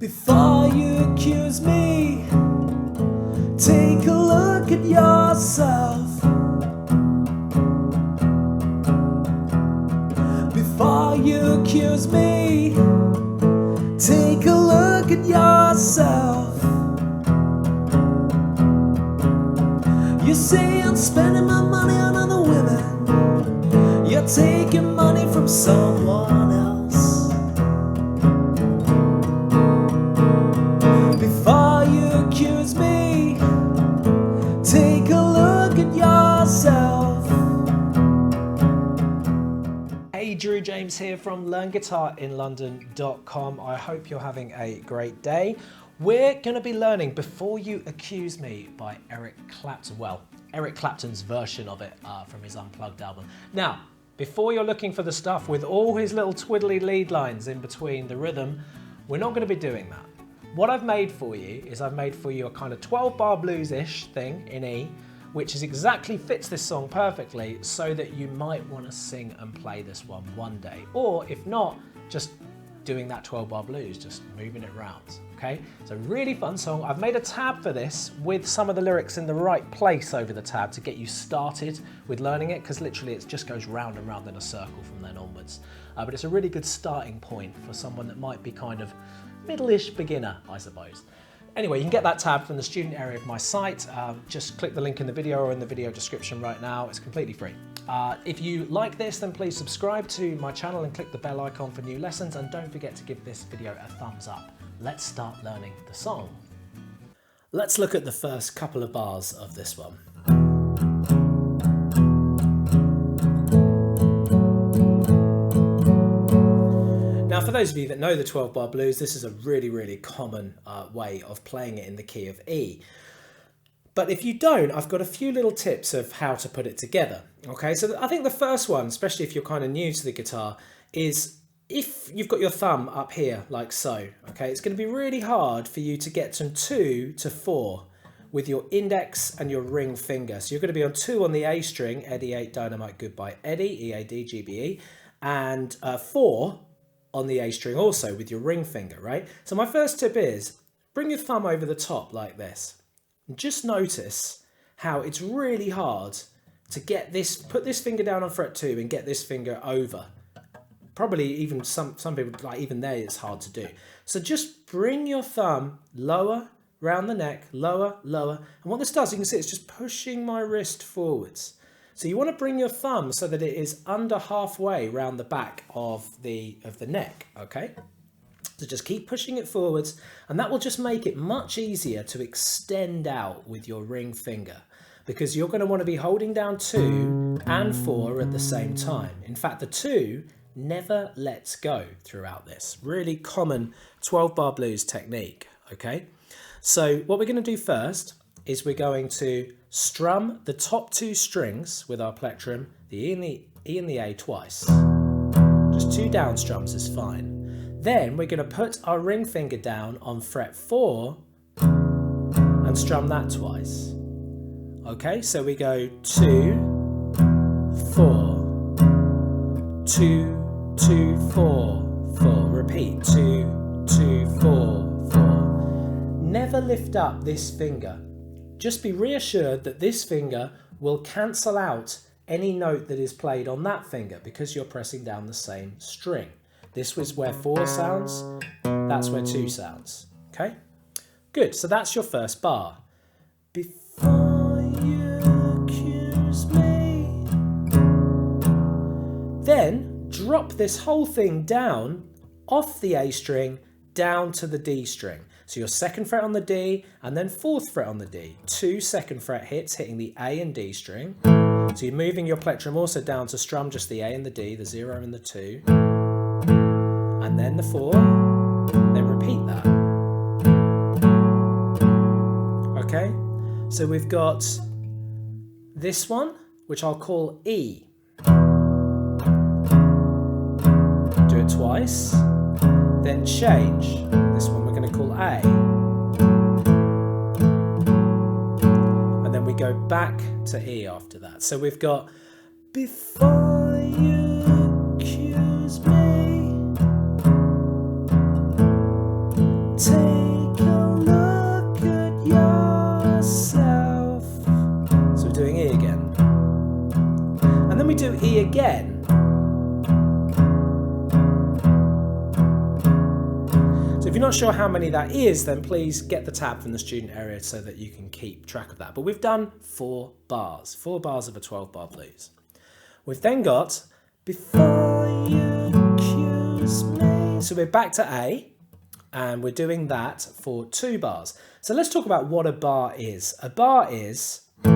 Before you accuse me, take a look at yourself. Before you accuse me, take a look at yourself. You say I'm spending my money on other women. You're taking money from someone else. Before you accuse me, take a look at yourself. Hey, Drew James here from LearnGuitarInLondon.com. I hope you're having a great day. We're going to be learning Before You Accuse Me by Eric Clapton. Well, Eric Clapton's version of it from his Unplugged album. Now, before you're looking for the stuff with all his little twiddly lead lines in between the rhythm, we're not going to be doing that. What I've made for you is I've made for you a kind of 12-bar blues-ish thing in E, which is exactly fits this song perfectly, so that you might want to sing and play this one day. Or if not, just doing that 12-bar blues, just moving it around, okay? It's a really fun song. I've made a tab for this with some of the lyrics in the right place over the tab to get you started with learning it, because literally it just goes round and round in a circle from then onwards. But it's a really good starting point for someone that might be kind of middle-ish beginner, I suppose. Anyway, you can get that tab from the student area of my site. Just click the link in the video or in the video description right now. It's completely free. If you like this, then please subscribe to my channel and click the bell icon for new lessons. And don't forget to give this video a thumbs up. Let's start learning the song. Let's look at the first couple of bars of this one. Now, for those of you that know the 12-bar blues, this is a really common way of playing it in the key of E. But if you don't, I've got a few little tips of how to put it together. Okay, so I think the first one, especially if you're kind of new to the guitar, is if you've got your thumb up here like so, okay, it's going to be really hard for you to get from 2 to 4 with your index and your ring finger. So you're going to be on 2 on the A string, Eddie 8 Dynamite Goodbye Eddie, EAD, GBE, and 4 on the A string also with your ring finger, right? So my first tip is bring your thumb over the top like this. And just notice how it's really hard to get this, put this finger down on fret 2 and get this finger over. Probably even some people, like even there, it's hard to do. So just bring your thumb lower round the neck, lower. And what this does, you can see it's just pushing my wrist forwards. So you want to bring your thumb so that it is under halfway round the back of the neck, okay? So just keep pushing it forwards, and that will just make it much easier to extend out with your ring finger, because you're going to want to be holding down 2 and 4 at the same time. In fact, the 2 never lets go throughout this. Really common 12-bar blues technique, okay? So what we're going to do first is we're going to strum the top 2 strings with our plectrum, the E and the A twice. Just 2 down strums is fine. Then we're going to put our ring finger down on fret 4 and strum that twice. Okay, so we go 2, 4, 2, 2, 4, 4. Repeat, 2, 2, 4, 4. Never lift up this finger. Just be reassured that this finger will cancel out any note that is played on that finger because you're pressing down the same string. This was where 4 sounds, that's where 2 sounds. Okay? Good, so that's your first bar. Before you accuse me. Then drop this whole thing down off the A string down to the D string. So your 2nd fret on the D and then 4th fret on the D. 2 2nd fret hits hitting the A and D string. So you're moving your plectrum also down to strum just the A and the D, the 0 and the 2. And then the 4. Then repeat that. Okay? So we've got this one, which I'll call E. Do it twice. Then change. This one we're going to call A. And then we go back to E after that. So we've got before you accuse me, take again. So if you're not sure how many that is, then please get the tab from the student area so that you can keep track of that. But we've done 4 bars of a 12-bar blues. We've then got Before You Accuse Me. So we're back to A, and we're doing that for 2 bars. So let's talk about what a bar is. A bar is 2,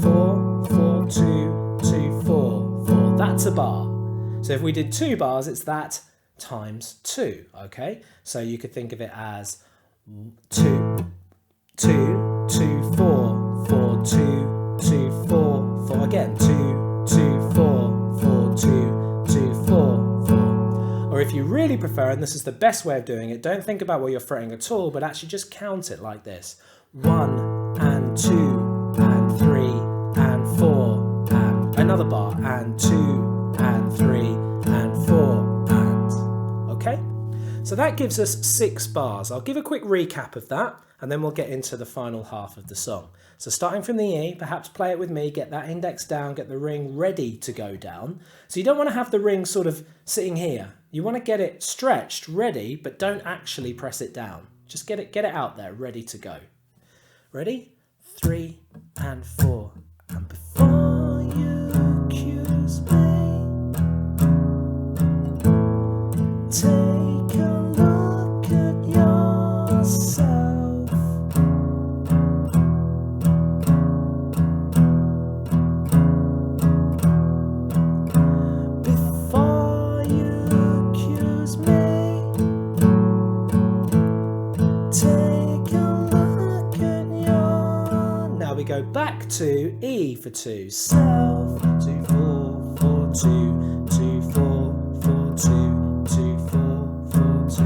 4, 4, 2, 2, 4, 4. That's a bar. So if we did 2 bars, it's that times 2, okay? So you could think of it as 2, 2, 2, 4, 4, 2, 2, 4, 4. Again, 2, 2, 4, 4, 2, 2, 4, 4. Or if you really prefer, and this is the best way of doing it, don't think about what you're fretting at all, but actually just count it like this. 1 and 2 and 3 and 4 and another bar and 2 and 3 and 4 and, okay? So that gives us 6 bars. I'll give a quick recap of that and then we'll get into the final half of the song. So starting from the E, perhaps play it with me, get that index down, get the ring ready to go down. So you don't want to have the ring sort of sitting here. You want to get it stretched, ready, but don't actually press it down. Just get it out there, ready to go. Ready? 3 and 4. And before you accuse me, take a look at yourself. Before you accuse me, take a look at your... Now we go back to E for 2. Self, 2, 4, 4, 2, 2, 4, 4, 2, 2, 4, 4, 2.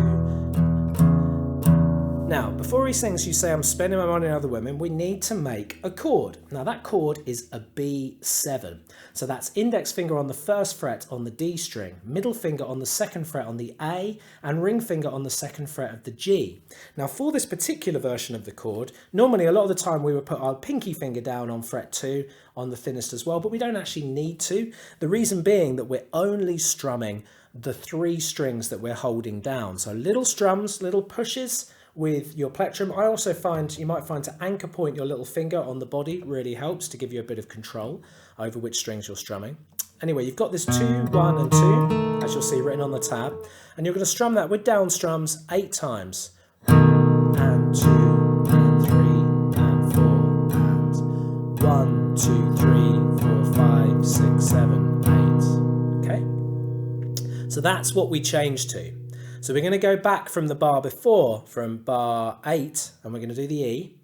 Now, before he sings You Say I'm Spending My Money on Other Women, we need to make a chord. Now that chord is a B7. So that's index finger on the 1st fret on the D string, middle finger on the 2nd fret on the A, and ring finger on the 2nd fret of the G. Now for this particular version of the chord, normally a lot of the time we would put our pinky finger down on fret 2 on the thinnest as well, but we don't actually need to. The reason being that we're only strumming the 3 strings that we're holding down. So little strums, little pushes with your plectrum. I also find, you might find, to anchor point your little finger on the body really helps to give you a bit of control over which strings you're strumming. Anyway, you've got this 2, 1 and 2, as you'll see written on the tab, and you're going to strum that with down strums 8 times. And 2 and 3 and 4 and 1, 2, 3, 4, 5, 6, 7, 8. Okay? So that's what we changed to. So we're going to go back from the bar before, from bar 8, and we're going to do the E.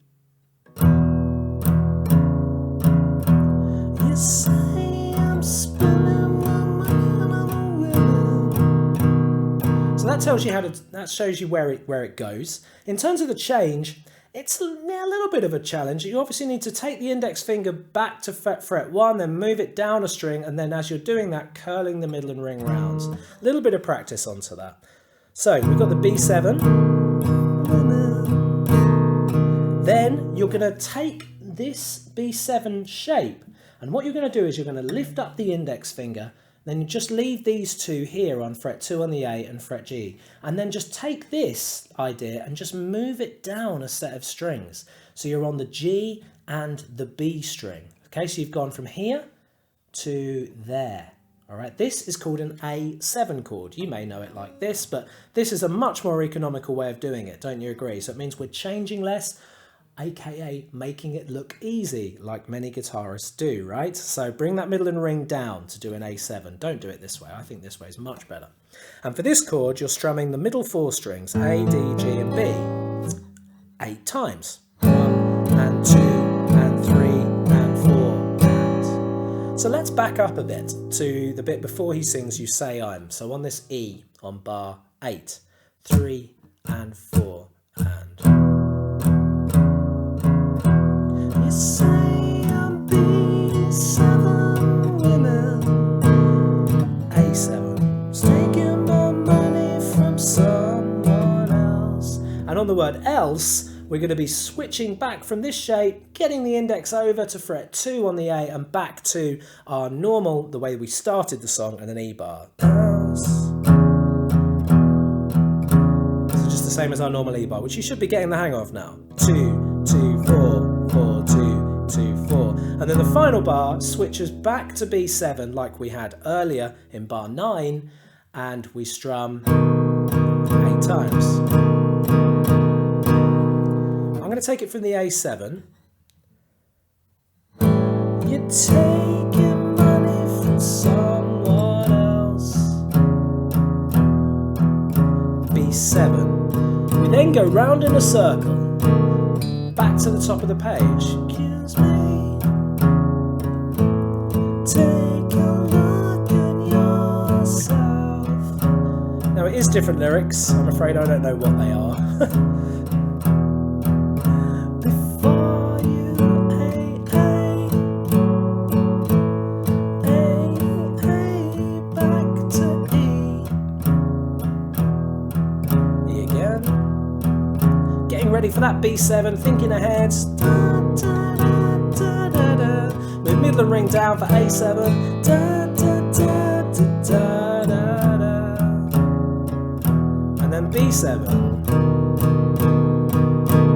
You say I'm spending my money on women. So that tells you how to, that shows you where it goes. In terms of the change, it's a little bit of a challenge. You obviously need to take the index finger back to fret 1, then move it down a string, and then as you're doing that, curling the middle and ring rounds. A little bit of practice onto that. So we've got the B7. Then you're going to take this B7 shape, and what you're going to do is you're going to lift up the index finger, then you just leave these 2 here on fret 2 on the A and fret G, and then just take this idea and just move it down a set of strings. So you're on the G and the B string. Okay, so you've gone from here to there. All right, this is called an A7 chord. You may know it like this, but this is a much more economical way of doing it, don't you agree? So it means we're changing less, aka making it look easy, like many guitarists do, right? So bring that middle and ring down to do an A7. Don't do it this way. I think this way is much better. And for this chord, you're strumming the middle 4 strings, A, D, G, and B, 8 times. 1 and 2 and 3 and 4. So let's back up a bit to the bit before he sings You Say I'm. So on this E on bar 8, 3 and 4 and... You say I'm B7 women, A7, taking my money from someone else. And on the word else, we're going to be switching back from this shape, getting the index over to fret 2 on the A and back to our normal, the way we started the song, and an E bar. So just the same as our normal E bar, which you should be getting the hang of now. 2, 2, 4, 4, 2, 2, 4. And then the final bar switches back to B7 like we had earlier in bar 9, and we strum 8 times. I'm going to take it from the A7. You're taking money from someone else. B7. We then go round in a circle, back to the top of the page. Accuse me. Take a look at yourself. Now it is different lyrics. I'm afraid I don't know what they are. Before you, back to E again. Getting ready for that B7, thinking ahead. Da, da, da, da, da, da. Move middle and ring down for A7. Da, da, da, da, da, da, da. And then B7.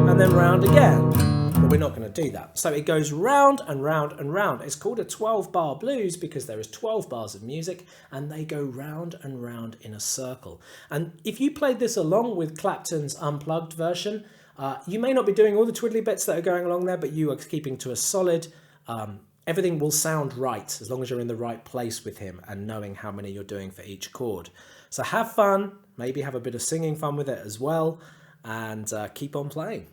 And then round again. But we're not going to do that. So it goes round and round and round. It's called a 12-bar blues because there is 12 bars of music and they go round and round in a circle. And if you played this along with Clapton's unplugged version, you may not be doing all the twiddly bits that are going along there, but you are keeping to a solid, everything will sound right as long as you're in the right place with him and knowing how many you're doing for each chord. So have fun, maybe have a bit of singing fun with it as well, and keep on playing.